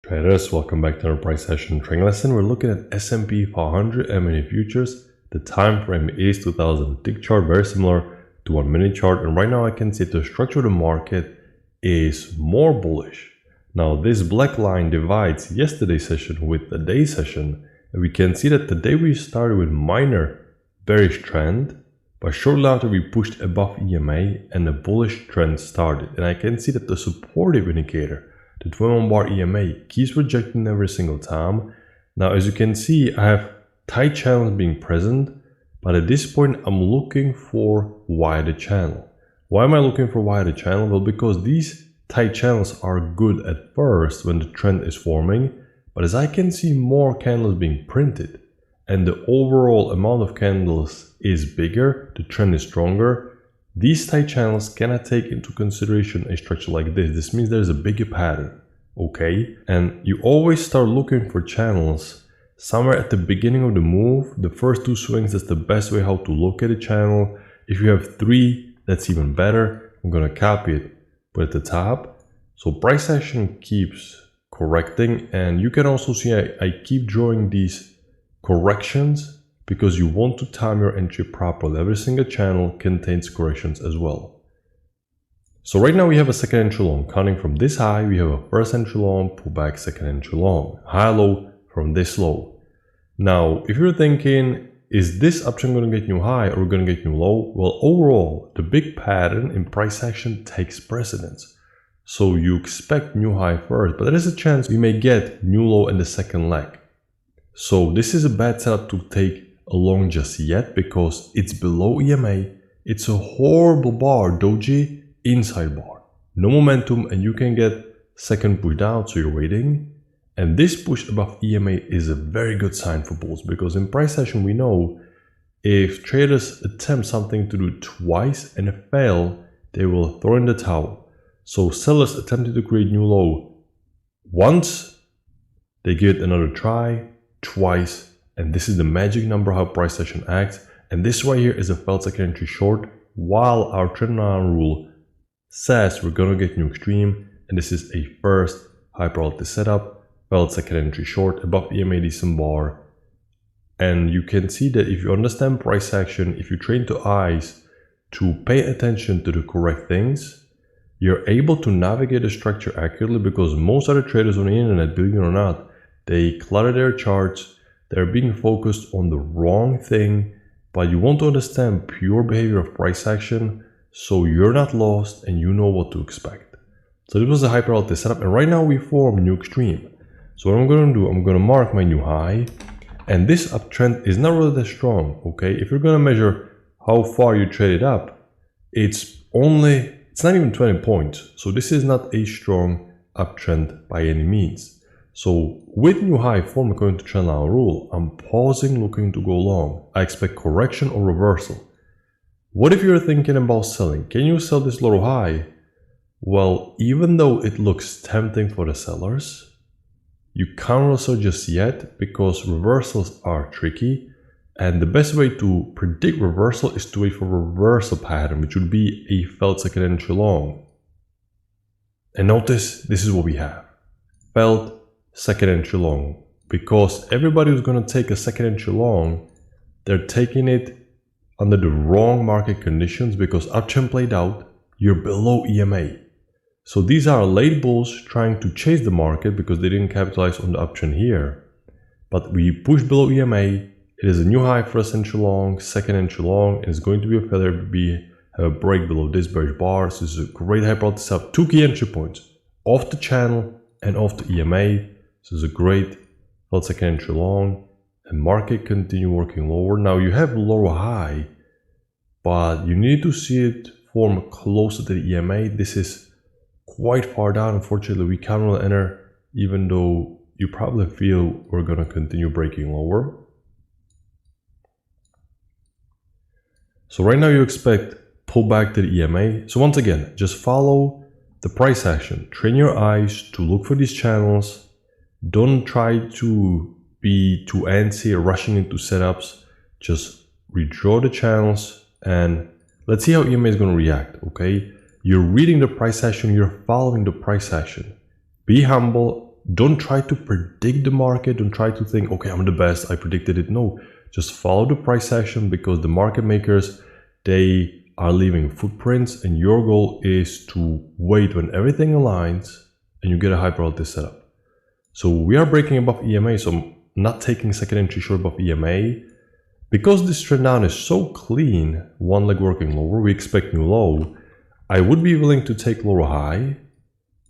Traders, welcome back to our price action trading lesson. We're looking at S&P 500 M&A futures. The time frame is 2000 tick chart, very similar to 1 minute chart. And right now I can see the structure of the market is more bullish. Now this black line divides yesterday's session with the day session. And we can see that today we started with minor bearish trend, but shortly after we pushed above EMA and the bullish trend started. And I can see that the supportive indicator, the 21 bar EMA, keeps rejecting every single time. Now, as you can see, I have tight channels being present, but at this point, I'm looking for wider channel. Why am I looking for wider channel? Well, because these tight channels are good at first when the trend is forming, but as I can see more candles being printed and the overall amount of candles is bigger, the trend is stronger, these tight channels cannot take into consideration a structure like this. This means there's a bigger pattern, okay? And you always start looking for channels somewhere at the beginning of the move. The first two swings is the best way how to look at a channel. If you have three, that's even better. I'm gonna copy it, put it at the top. So price action keeps correcting, and you can also see I keep drawing these corrections because you want to time your entry properly. Every single channel contains corrections as well. So right now we have a second entry long. Counting from this high, we have a first entry long, pullback, second entry long. High low from this low. Now, if you're thinking, is this uptrend going to get new high or going to get new low? Well, overall, the big pattern in price action takes precedence. So you expect new high first, but there is a chance we may get new low in the second leg. So this is a bad setup to take along just yet because it's below EMA. It's a horrible bar, doji, inside bar. No momentum, and you can get second push down, so you're waiting. And this push above EMA is a very good sign for bulls, because in price action we know if traders attempt something to do twice and fail, they will throw in the towel. So sellers attempted to create new low once, they give it another try, twice, and this is the magic number how price action acts. And this right here is a failed second entry short, while our trend line rule says we're gonna get new extreme, and this is a first high probability setup, failed second entry short above EMA decent bar. And you can see that if you understand price action, if you train to eyes to pay attention to the correct things, you're able to navigate the structure accurately, because most other traders on the internet, believe it or not, they clutter their charts. They're being focused on the wrong thing, but you want to understand pure behavior of price action so you're not lost and you know what to expect. So this was a high probability setup, and right now we form new extreme. So what I'm going to do, I'm going to mark my new high, and this uptrend is not really that strong, okay? If you're going to measure how far you traded up, it's not even 20 points. So this is not a strong uptrend by any means. So with new high form according to trendline rule, I'm pausing looking to go long. I expect correction or reversal. What if you're thinking about selling? Can you sell this low high? Well, even though it looks tempting for the sellers, you can't really sell just yet because reversals are tricky. And the best way to predict reversal is to wait for a reversal pattern, which would be a failed second entry long. And notice this is what we have. Failed second entry long, because everybody who's going to take a second entry long, they're taking it under the wrong market conditions, because uptrend played out, you're below EMA. So these are late bulls trying to chase the market because they didn't capitalize on the uptrend here. But we push below EMA, it is a new high first entry long, second entry long, and it's going to be a failure. We have a break below this bearish bar. So this is a great high probability setup. Two key entry points, off the channel and off the EMA. So it's a great failed second entry long, and market continue working lower. Now you have lower high, but you need to see it form closer to the EMA. This is quite far down. Unfortunately, we can't really enter, even though you probably feel we're going to continue breaking lower. So right now you expect pullback to the EMA. So once again, just follow the price action. Train your eyes to look for these channels. Don't try to be too antsy or rushing into setups. Just redraw the channels and let's see how EMA is going to react, okay? You're reading the price action, you're following the price action. Be humble, don't try to predict the market. Don't try to think, okay, I'm the best, I predicted it. No, just follow the price action, because the market makers, they are leaving footprints, and your goal is to wait when everything aligns and you get a high probability setup. So we are breaking above EMA, so I'm not taking second entry short above EMA. Because this trend down is so clean, one leg working lower, we expect new low. I would be willing to take lower high,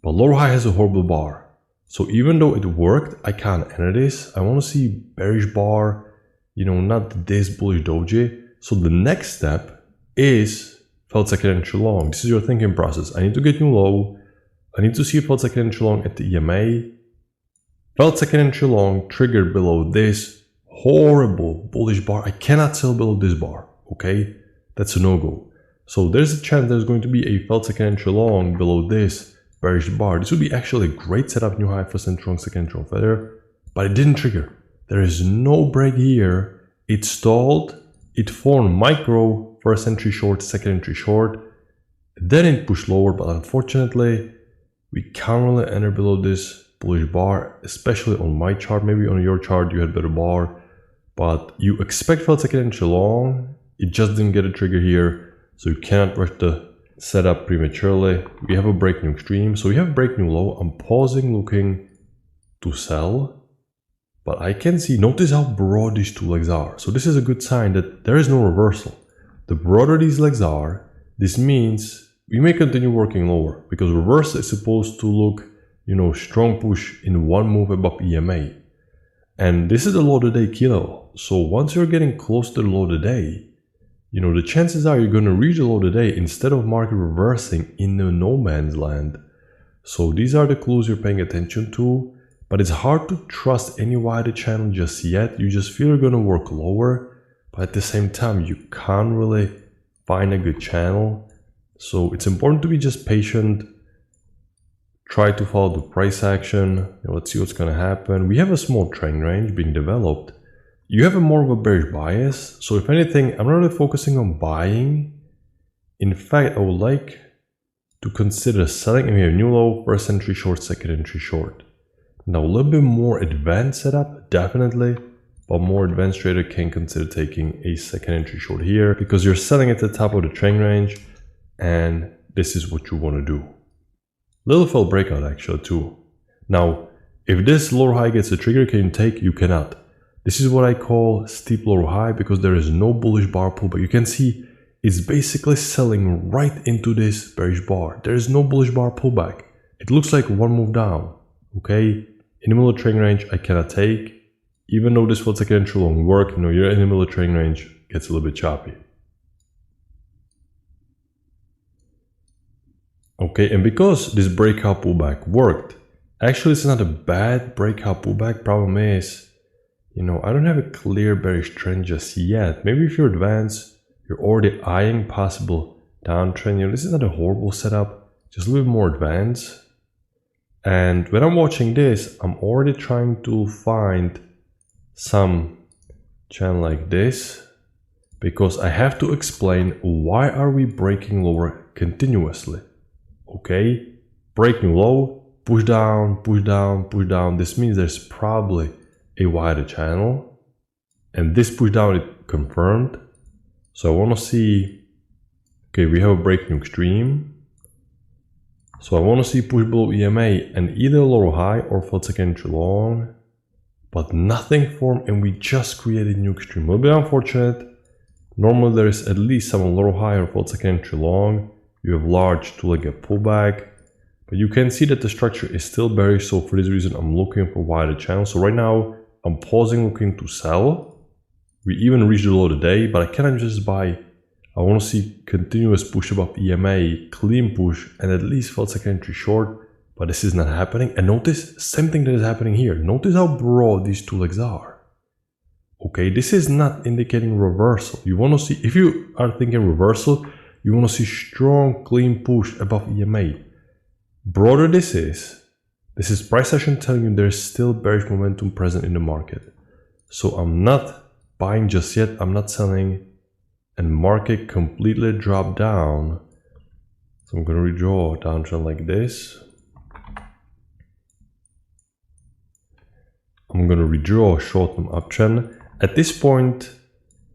but lower high has a horrible bar. So even though it worked, I can't enter this. I want to see bearish bar, not this bullish doji. So the next step is failed second entry long. This is your thinking process. I need to get new low. I need to see a failed second entry long at the EMA. Failed second entry long triggered below this horrible bullish bar. I cannot sell below this bar, okay? That's a no-go. So there's a chance there's going to be a failed second entry long below this bearish bar. This would be actually a great setup, new high first entry long, second entry long feather, but it didn't trigger. There is no break here. It stalled. It formed micro first entry short, second entry short. Then it pushed lower, but unfortunately, we can't really enter below this bullish bar, especially on my chart. Maybe on your chart you had better bar, but you expect failed second entry long. It just didn't get a trigger here, so you cannot rush the setup prematurely. We have a break new extreme, so we have a break new low. I'm pausing, looking to sell, but I can see, notice how broad these two legs are. So this is a good sign that there is no reversal. The broader these legs are, this means we may continue working lower, because reversal is supposed to look, strong push in one move above EMA. And this is the low of the day key level. So once you're getting close to the low of the day, the chances are you're going to reach the low of the day instead of market reversing in the no man's land. So these are the clues you're paying attention to, but it's hard to trust any wider channel just yet. You just feel you're going to work lower, but at the same time, you can't really find a good channel. So it's important to be just patient. Try to follow the price action. Let's see what's going to happen. We have a small trend range being developed. You have a more of a bearish bias. So if anything, I'm not really focusing on buying. In fact, I would like to consider selling. And we have new low, first entry short, second entry short. Now a little bit more advanced setup, definitely. But more advanced trader can consider taking a second entry short here, because you're selling at the top of the trend range. And this is what you want to do. Little fell breakout actually too. Now, if this lower high gets a trigger, can you take? You cannot. This is what I call steep lower high, because there is no bullish bar pullback. You can see it's basically selling right into this bearish bar. There is no bullish bar pullback. It looks like one move down. Okay, in the middle of trend range, I cannot take. Even though this was second entry long work, you're in the middle of trend range, gets a little bit choppy. Okay, and because this breakout pullback worked, actually it's not a bad breakout pullback. Problem is, I don't have a clear bearish trend just yet. Maybe if you're advanced, you're already eyeing possible downtrend. This is not a horrible setup, just a little bit more advanced. And when I'm watching this, I'm already trying to find some channel like this, because I have to explain why are we breaking lower continuously. Okay, break new low, push down, push down, push down. This means there's probably a wider channel, and this push down it confirmed. So I want to see, okay, we have a break new extreme. So I want to see push below EMA and either lower high or failed second entry long, but nothing formed, and we just created new extreme. A little bit unfortunate. Normally there is at least some lower high or failed second entry long. You have large two-legged pullback, but you can see that the structure is still bearish. So for this reason, I'm looking for wider channels. So right now, I'm pausing, looking to sell. We even reached the low today, but I cannot just buy. I want to see continuous push above EMA, clean push, and at least failed second entry short. But this is not happening. And notice, same thing that is happening here. Notice how broad these two legs are. Okay, this is not indicating reversal. You want to see, if you are thinking reversal, you want to see strong, clean push above EMA. Broader this is price action telling you there's still bearish momentum present in the market. So I'm not buying just yet, I'm not selling, and market completely dropped down. So I'm going to redraw a downtrend like this. I'm going to redraw a short-term uptrend. At this point,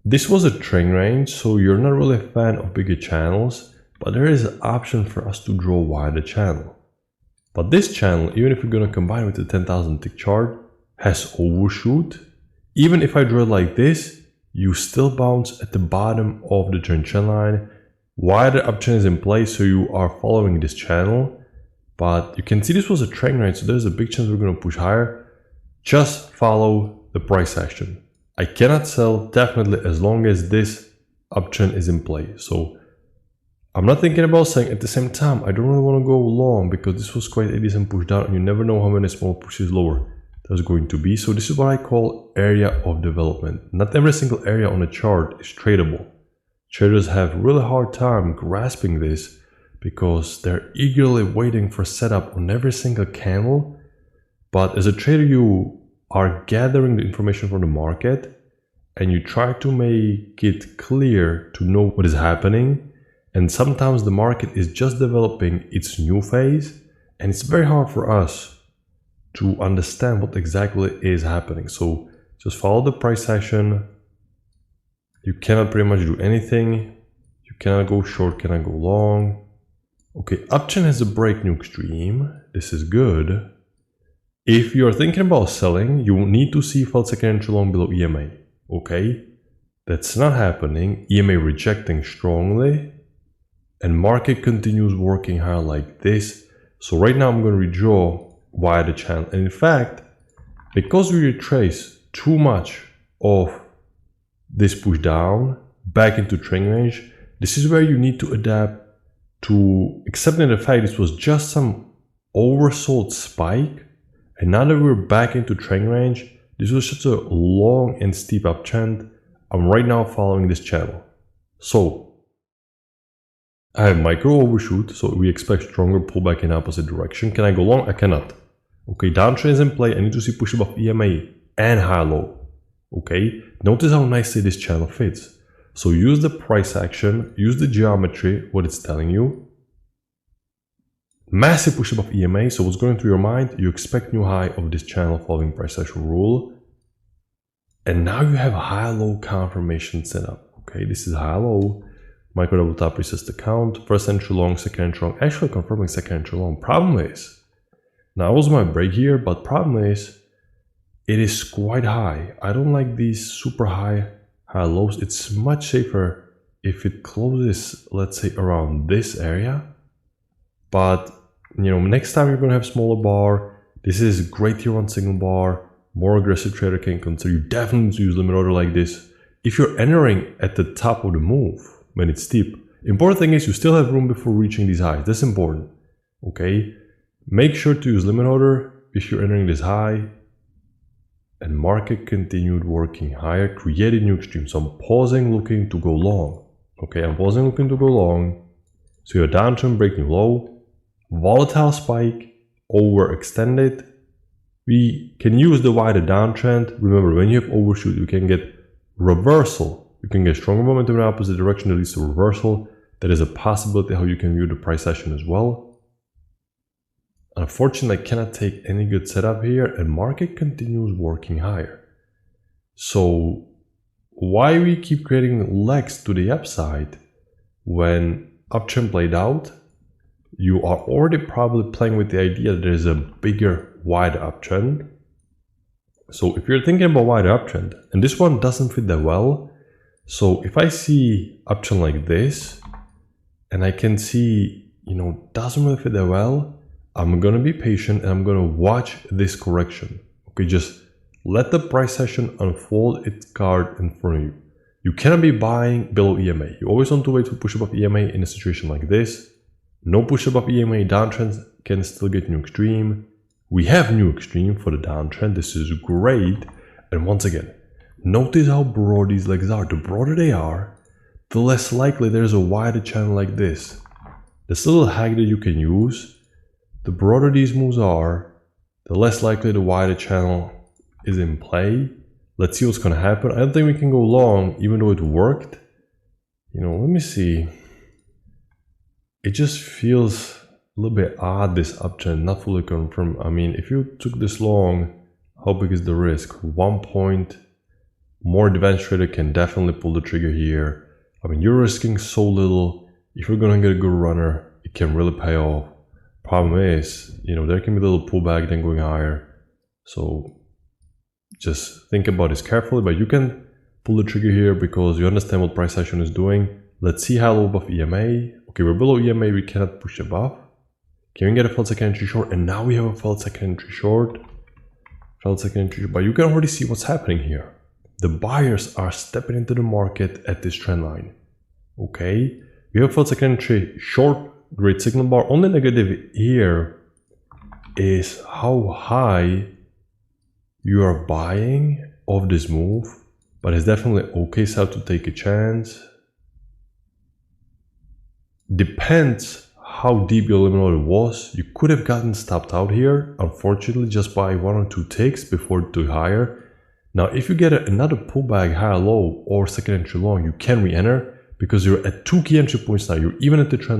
this was a trend range, so you're not really a fan of bigger channels, but there is an option for us to draw wider channel. But this channel, even if we're going to combine with the 10,000 tick chart, has overshoot. Even if I draw it like this, you still bounce at the bottom of the trend line. Wider uptrend is in place, so you are following this channel. But you can see this was a trend range, so there's a big chance we're going to push higher. Just follow the price action. I cannot sell definitely as long as this uptrend is in play. So I'm not thinking about selling. At the same time, I don't really want to go long because this was quite a decent push down and you never know how many small pushes lower there's going to be. So this is what I call area of development. Not every single area on a chart is tradable. Traders have really hard time grasping this because they're eagerly waiting for setup on every single candle. But as a trader, you are gathering the information from the market and you try to make it clear to know what is happening. And sometimes the market is just developing its new phase and it's very hard for us to understand what exactly is happening. So just follow the price action. You cannot pretty much do anything. You cannot go short, cannot go long. Okay, uptrend has a break new extreme. This is good. If you're thinking about selling, you will need to see failed second entry long below EMA. Okay, that's not happening. EMA rejecting strongly. And market continues working higher like this. So right now I'm going to redraw wider channel. And in fact, because we retrace too much of this push down back into trend range, this is where you need to adapt to accepting the fact this was just some oversold spike. And now that we're back into trend range, this was such a long and steep uptrend. I'm right now following this channel. So I have micro overshoot, so we expect stronger pullback in opposite direction. Can I go long? I cannot. Okay, downtrend is in play. I need to see push above EMA and high low. Okay, notice how nicely this channel fits. So use the price action, use the geometry, what it's telling you. Massive push above EMA, so what's going through your mind? You expect new high of this channel following price action rule. And now you have high-low confirmation set up. Okay, this is high-low. Micro double top resets the count. First entry long, second entry long. Actually confirming second entry long. Problem is, now it was my break here, but problem is, it is quite high. I don't like these super high lows. It's much safer if it closes, let's say, around this area. But, you know, next time you're going to have smaller bar. This is great tier 1 signal bar. More aggressive trader can consider. You definitely need to use limit order like this. If you're entering at the top of the move, when it's steep, important thing is you still have room before reaching these highs. That's important. Okay, make sure to use limit order if you're entering this high. And market continued working higher, created new extreme. So I'm pausing, looking to go long. Okay, I'm pausing, looking to go long. So your downtrend, break new low, volatile spike, overextended. We can use the wider downtrend. Remember, when you have overshoot, you can get reversal. You can get stronger momentum in the opposite direction that leads to reversal. That is a possibility how you can view the price action as well. Unfortunately, I cannot take any good setup here and market continues working higher. So why we keep creating legs to the upside when uptrend played out? You are already probably playing with the idea that there is a bigger, wider uptrend. So if you're thinking about wider uptrend, and this one doesn't fit that well, so if I see uptrend like this, and I can see, you know, doesn't really fit that well, I'm going to be patient and I'm going to watch this correction. Okay, just let the price action unfold its card in front of you. You cannot be buying below EMA. You always want to wait to push above EMA in a situation like this. No push above EMA, downtrends can still get new extreme. We have new extreme for the downtrend. This is great. And once again, notice how broad these legs are. The broader they are, the less likely there's a wider channel like this. This little hack that you can use, the broader these moves are, the less likely the wider channel is in play. Let's see what's going to happen. I don't think we can go long, even though it worked. You know, let me see. It just feels a little bit odd, this uptrend, not fully confirmed. I mean, if you took this long, How big is the risk? 1 point. More advanced trader can definitely pull the trigger here. I mean, you're risking so little. If you're gonna get a good runner, it can really pay off. Problem is, you know, there can be a little pullback then going higher. So just think about this carefully, but you can pull the trigger here because you understand what price action is doing. Let's see how low above EMA. Okay, we're below EMA, we cannot push above. Can we get a failed second entry short? And now we have a failed second entry short. Failed second entry short, but you can already see what's happening here. The buyers are stepping into the market at this trend line. Okay, we have failed second entry short, great signal bar. Only negative here is how high you are buying of this move, but it's definitely okay sell to take a chance. Depends how deep your limit order was. You could have gotten stopped out here, unfortunately, just by 1 or 2 ticks before it took higher. Now, if you get another pullback higher low or second entry long, you can re-enter because you're at 2 key entry points now. You're even at the trend line.